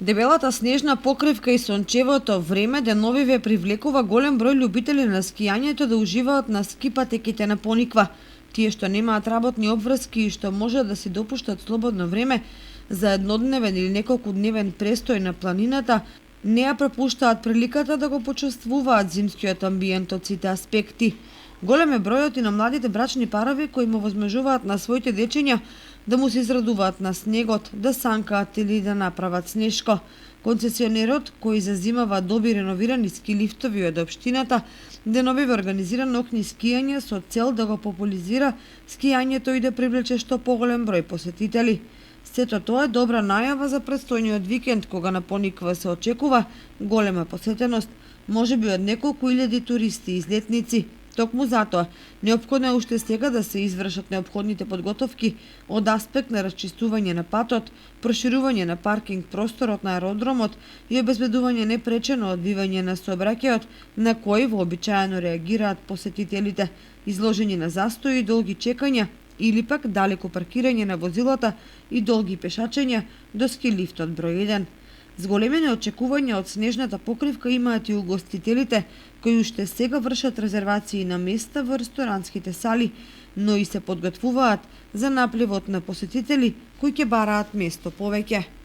Дебелата снежна покривка и сончевото време деновиве привлекува голем број љубители на скијањето да уживаат на ски патеките на Пониква. Тие што немаат работни обврски и што може да си допуштат слободно време за еднодневен или неколкудневен престој на планината, не ја пропуштаат приликата да го почувствуваат зимскиот амбиент од сите аспекти. Голем е бројот и на младите брачни парови кои му возможуваат на своите дечиња да му се израдуваат на снегот, да санкаат или да направат снешко. Концесионерот, кој зазимава доби реновирани ски лифтови од општината, деновиве организира ноќни скијања со цел да го популизира скијањето и да привлече што поголем број посетители. Сето тоа е добра најава за предстојниот викенд, кога на Пониква се очекува голема посетеност, можеби од неколку илјади туристи и излетници. Токму затоа, неопходно е уште сега да се извршат неопходните подготовки од аспект на расчистување на патот, проширување на паркинг просторот на аеродромот и обезбедување непречено одвивање на сообраќајот на кој вообичаено реагираат посетителите, изложени на застои и долги чекања или пак далеко паркирање на возилата и долги пешачења до ски лифтот број 1. Зголемени очекувања од снежната покривка имаат и угостителите, кои уште сега вршат резервации на места во ресторанските сали, но и се подготвуваат за напливот на посетители кои ќе бараат место повеќе.